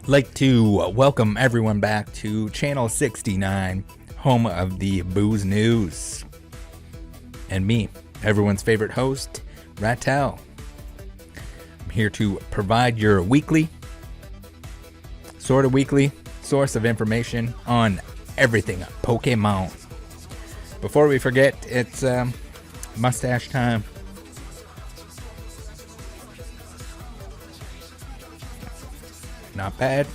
Like to welcome everyone back to channel 69, home of the booze news, and me, everyone's favorite host, Rattle. I'm here to provide your weekly source of information on everything Pokemon. Before we forget, it's mustache time. Not bad.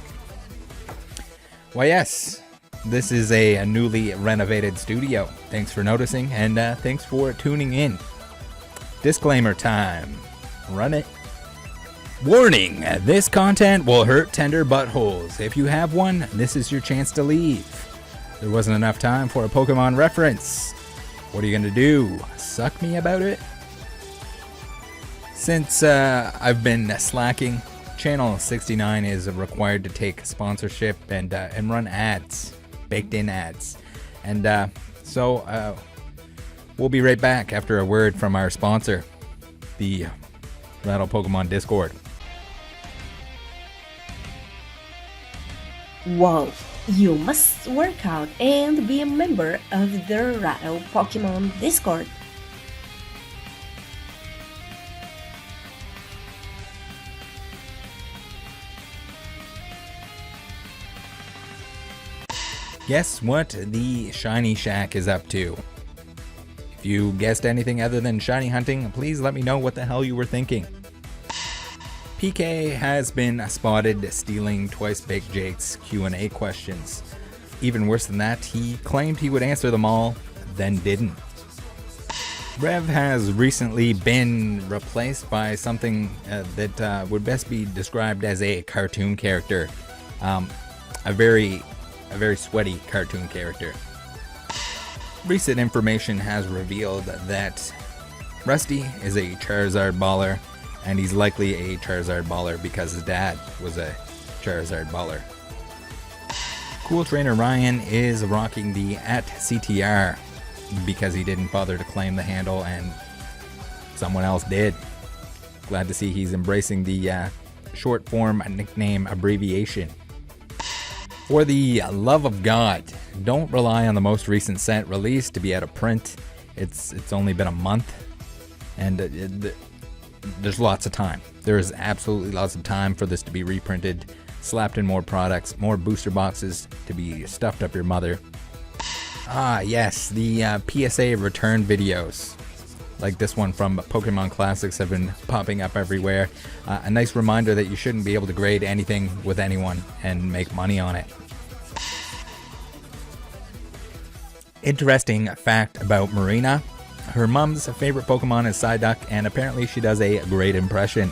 Why, yes, this is a newly renovated studio. Thanks for noticing, and thanks for tuning in. Disclaimer time. Run it. Warning, this content will hurt tender buttholes. If you have one, this is your chance to leave. There wasn't enough time for a Pokemon reference. What are you gonna do? Suck me about it? Since I've been slacking, Channel 69 is required to take sponsorship and run ads, baked-in ads, and so we'll be right back after a word from our sponsor, the Rattle Pokemon Discord. Wow, you must work out and be a member of the Rattle Pokemon Discord. Guess what the Shiny Shack is up to? If you guessed anything other than shiny hunting, please let me know what the hell you were thinking. PK has been spotted stealing Twice Baked Jake's Q&A questions. Even worse than that, he claimed he would answer them all, then didn't. Rev has recently been replaced by something that would best be described as a cartoon character. A very sweaty cartoon character. Recent information has revealed that Rusty is a Charizard baller, and he's likely a Charizard baller because his dad was a Charizard baller. Cool Trainer Ryan is rocking the @CTR because he didn't bother to claim the handle and someone else did. Glad to see he's embracing the short form nickname abbreviation. For the love of God, don't rely on the most recent set release to be out of print. It's only been a month, and there's lots of time. There is absolutely lots of time for this to be reprinted, slapped in more products, more booster boxes to be stuffed up your mother. Ah, yes, the PSA return videos, like this one from Pokemon Classics, have been popping up everywhere. A nice reminder that you shouldn't be able to grade anything with anyone and make money on it. Interesting fact about Marina. Her mom's favorite Pokemon is Psyduck, and apparently she does a great impression.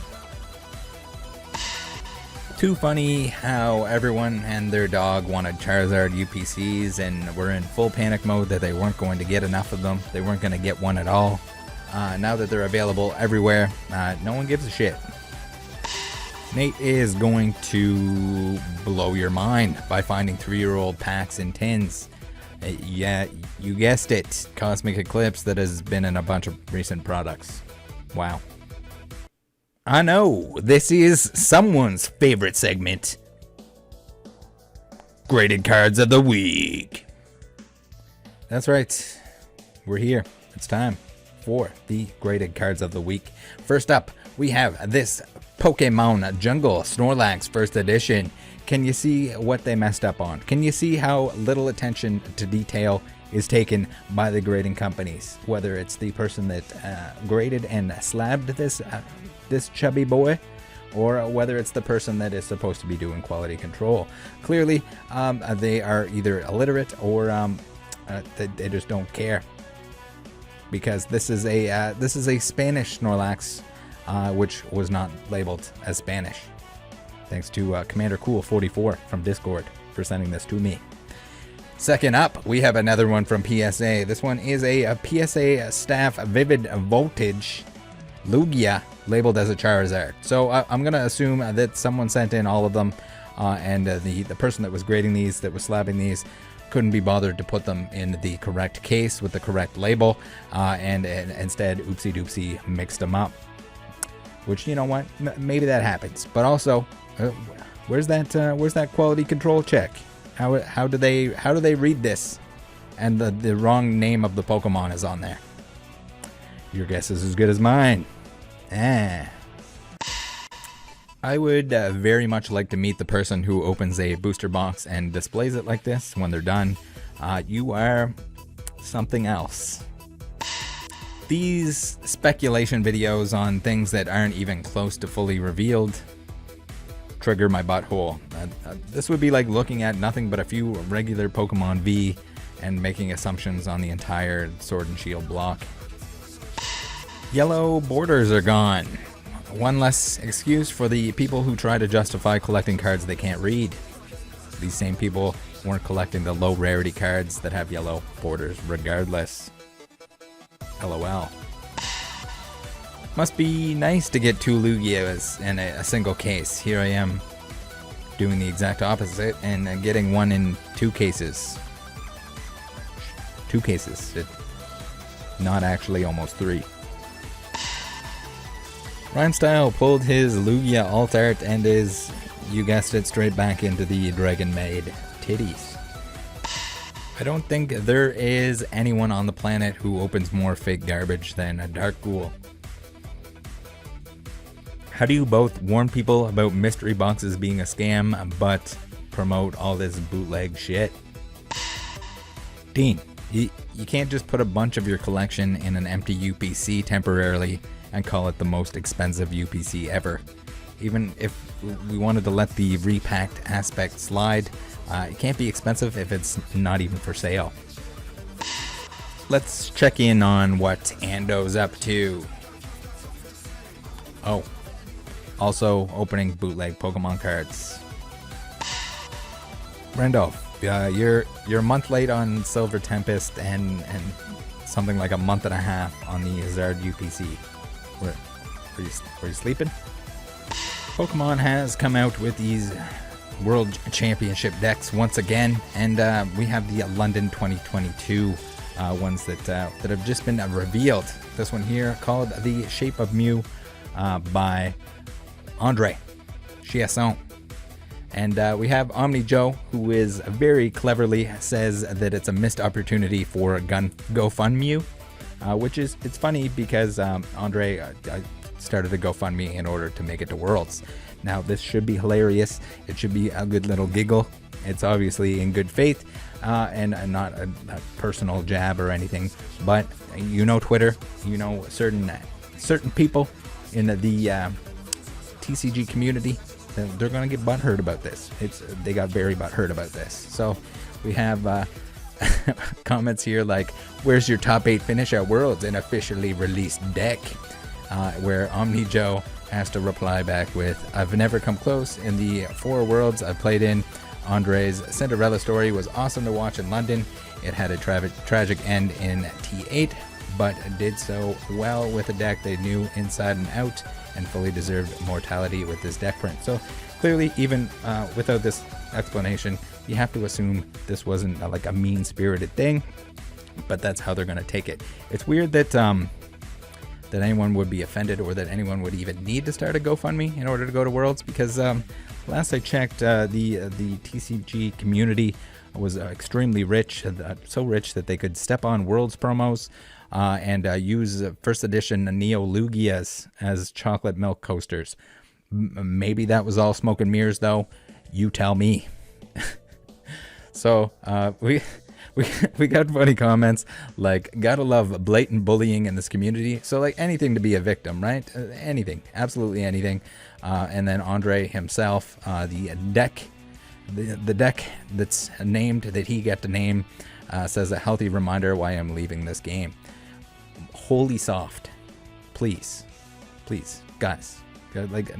Too funny how everyone and their dog wanted Charizard UPCs and were in full panic mode that they weren't going to get enough of them. They weren't going to get one at all. Now that they're available everywhere, no one gives a shit. Nate is going to blow your mind by finding 3-year-old packs in tins. Yeah, you guessed it. Cosmic Eclipse that has been in a bunch of recent products. Wow. I know, this is someone's favorite segment. Graded Cards of the Week. That's right. We're here. It's time for the Graded Cards of the Week. First up, we have this Pokemon Jungle Snorlax First Edition. Can you see what they messed up on? Can you see how little attention to detail is taken by the grading companies? Whether it's the person that graded and slabbed this chubby boy, or whether it's the person that is supposed to be doing quality control. Clearly, they are either illiterate or they just don't care. Because this is a Spanish Snorlax, which was not labeled as Spanish. Thanks to Commander Cool 44 from Discord for sending this to me. Second up, we have another one from PSA. This one is a PSA Staff Vivid Voltage Lugia labeled as a Charizard. So I'm going to assume that someone sent in all of them, and the person that was grading these, that was slabbing these, couldn't be bothered to put them in the correct case with the correct label, and instead, oopsie doopsie, mixed them up. Which, you know what, maybe that happens. But also, where's that quality control check? How do they read this? And the wrong name of the Pokemon is on there. Your guess is as good as mine. I would very much like to meet the person who opens a booster box and displays it like this when they're done. You are something else. These speculation videos on things that aren't even close to fully revealed trigger my butthole. This would be like looking at nothing but a few regular Pokemon V and making assumptions on the entire Sword and Shield block. Yellow borders are gone. One less excuse for the people who try to justify collecting cards they can't read. These same people weren't collecting the low rarity cards that have yellow borders regardless. LOL. Must be nice to get 2 Lugias in a single case. Here I am doing the exact opposite and getting one in 2 cases. 2 cases. Not actually almost 3. Rhymestyle pulled his Lugia alt art and is, you guessed it, straight back into the Dragon Maid titties. I don't think there is anyone on the planet who opens more fake garbage than a Dark Ghoul. How do you both warn people about mystery boxes being a scam, but promote all this bootleg shit? Dean, you can't just put a bunch of your collection in an empty UPC temporarily and call it the most expensive UPC ever. Even if we wanted to let the repacked aspect slide, it can't be expensive if it's not even for sale. Let's check in on what Ando's up to. Oh, also opening bootleg Pokemon cards. Randolph, you're a month late on Silver Tempest and something like a month and a half on the Zard UPC. Were you sleeping? Pokemon has come out with these World Championship decks once again, and we have the London 2022 ones that have just been revealed. This one here called the Shape of Mew by Andre Chiasson. And we have Omni Joe, who is very cleverly says that it's a missed opportunity for a GoFundMe, which is, it's funny because Andre started a GoFundMe in order to make it to Worlds. Now this should be hilarious. It should be a good little giggle. It's obviously in good faith and not a personal jab or anything. But you know Twitter, you know certain people in the TCG community, they're gonna get butthurt about this. They got very butthurt about this. So we have comments here like, "Where's your top 8 finish at Worlds, an officially released deck?" Where Omni Joe has to reply back with, "I've never come close in the 4 Worlds I've played in. Andre's Cinderella story was awesome to watch in London. It had a tragic end in T8, but did so well with a deck they knew inside and out and fully deserved mortality with this deck print." So clearly, even without this explanation, you have to assume this wasn't like a mean-spirited thing, but that's how they're going to take it. It's weird that that anyone would be offended or that anyone would even need to start a GoFundMe in order to go to Worlds, because last I checked, the TCG community was extremely rich, so rich that they could step on Worlds promos and use first edition Neo Lugias as chocolate milk coasters. Maybe that was all smoke and mirrors, though. You tell me. So we got funny comments like, "Gotta love blatant bullying in this community." So like anything to be a victim, right? Anything, absolutely anything. And then Andre himself, the deck that's named, that he got to name, says, "A healthy reminder why I'm leaving this game." Holy soft, please, guys, like,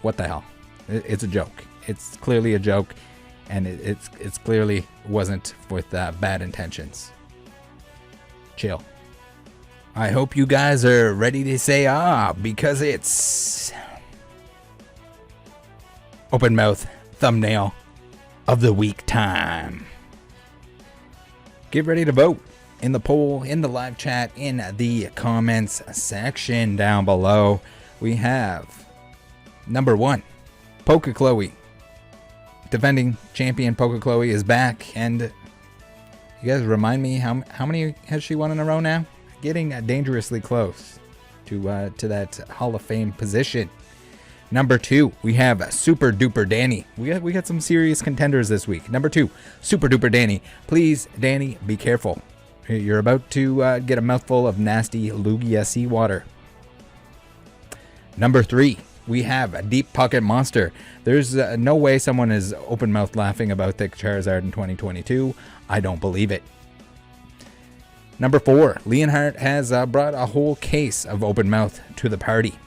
what the hell? It's a joke. It's clearly a joke, and it's clearly wasn't with bad intentions. Chill. I hope you guys are ready to say because it's open mouth thumbnail of the week time. Get ready to vote in the poll, in the live chat, in the comments section down below. We have number 1, Poke Chloe. Defending champion Poke Chloe is back, and you guys remind me how many has she won in a row now? Getting dangerously close to that Hall of Fame position. Number 2, we have Super Duper Danny. We got some serious contenders this week. Number 2, Super Duper Danny. Please, Danny, be careful. You're about to get a mouthful of nasty Lugia seawater. Number 3, we have a Deep Pocket Monster. There's no way someone is open mouth laughing about Thick Charizard in 2022. I don't believe it. Number 4, Leonhardt has brought a whole case of open mouth to the party.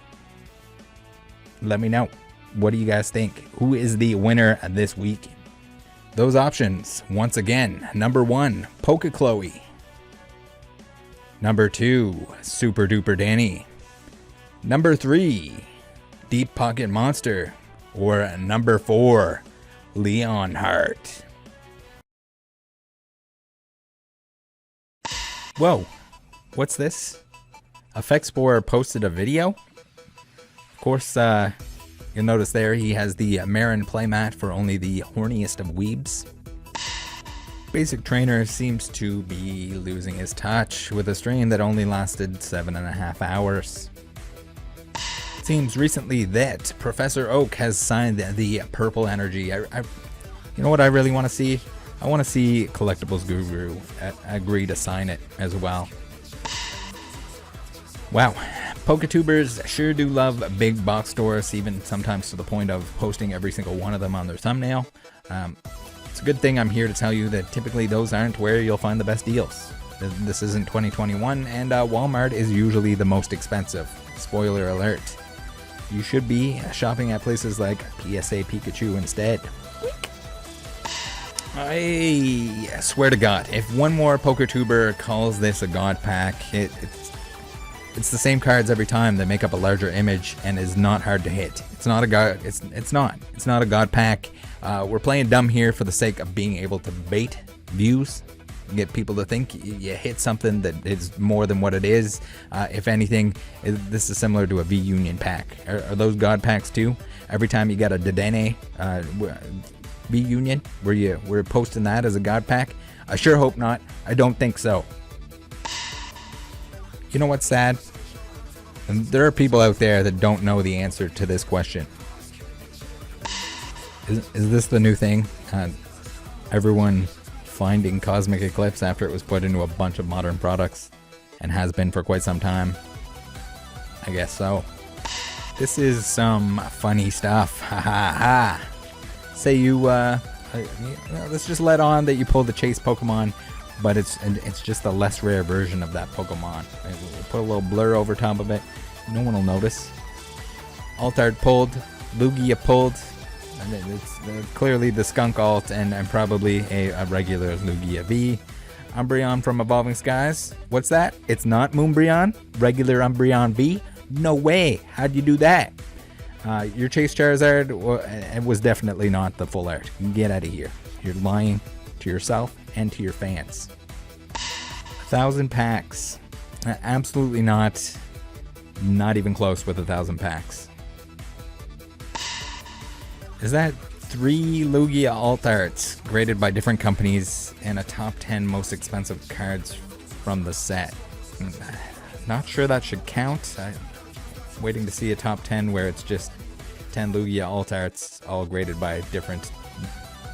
Let me know. What do you guys think? Who is the winner this week? Those options, once again. Number 1, Poke Chloe. Number 2, Super Duper Danny. Number 3, Deep Pocket Monster. Or number 4, Leonhardt. Whoa, what's this? Effectspore posted a video. Of course, you'll notice there he has the Marin playmat for only the horniest of weebs. Basic Trainer seems to be losing his touch with a stream that only lasted 7.5 hours. It seems recently that Professor Oak has signed the Purple Energy. You know what I really want to see? I want to see Collectibles Guru agree to sign it as well. Wow. Poketubers sure do love big box stores, even sometimes to the point of posting every single one of them on their thumbnail. It's a good thing I'm here to tell you that typically those aren't where you'll find the best deals. This isn't 2021, and Walmart is usually the most expensive. Spoiler alert. You should be shopping at places like PSA Pikachu instead. I swear to God, if one more PokeTuber calls this a God Pack, it's the same cards every time that make up a larger image and is not hard to hit. It's not a God. It's not a God Pack. We're playing dumb here for the sake of being able to bait views, get people to think you hit something that is more than what it is. If anything, this is similar to a V-Union pack. Are those God Packs too? Every time you got a Dedenne V-Union, we're posting that as a God Pack? I sure hope not. I don't think so. You know what's sad? And there are people out there that don't know the answer to this question. Is this the new thing? Everyone finding Cosmic Eclipse after it was put into a bunch of modern products and has been for quite some time? I guess so. This is some funny stuff. Ha ha ha. Say let's just let on that you pulled the chase Pokemon, but it's just a less rare version of that Pokemon. We'll put a little blur over top of it. No one will notice. Altart pulled, Lugia pulled. It's clearly the Skunk Alt and probably a regular Lugia V. Umbreon from Evolving Skies. What's that? It's not Moonbreon? Regular Umbreon V? No way. How'd you do that? Your Chase Charizard it was definitely not the full art. Get out of here. You're lying to yourself and to your fans. 1,000 packs. Absolutely not. Not even close with 1,000 packs. Is that 3 Lugia alt arts graded by different companies and a top 10 most expensive cards from the set? Not sure that should count. I'm waiting to see a top 10 where it's just 10 Lugia alt arts all graded by different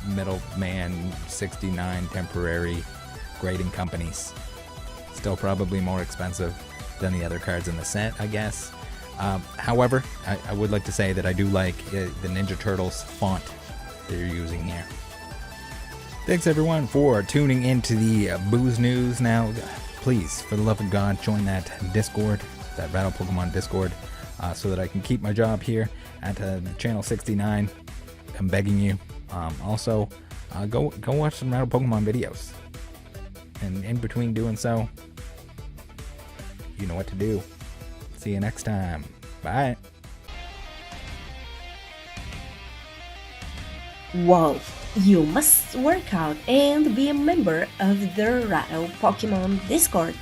middleman 69 temporary grading companies. Still probably more expensive than the other cards in the set, I guess. However, I would like to say that I do like the Ninja Turtles font they're using here. Thanks everyone for tuning into the Booze News. Now, please, for the love of God, join that Discord, that Rattle Pokemon Discord. so that I can keep my job here at Channel 69. I'm begging you. Also, go watch some Rattle Pokemon videos. And in between doing so, you know what to do. See you next time. Bye. Wow, you must work out and be a member of the Rattle Pokemon Discord.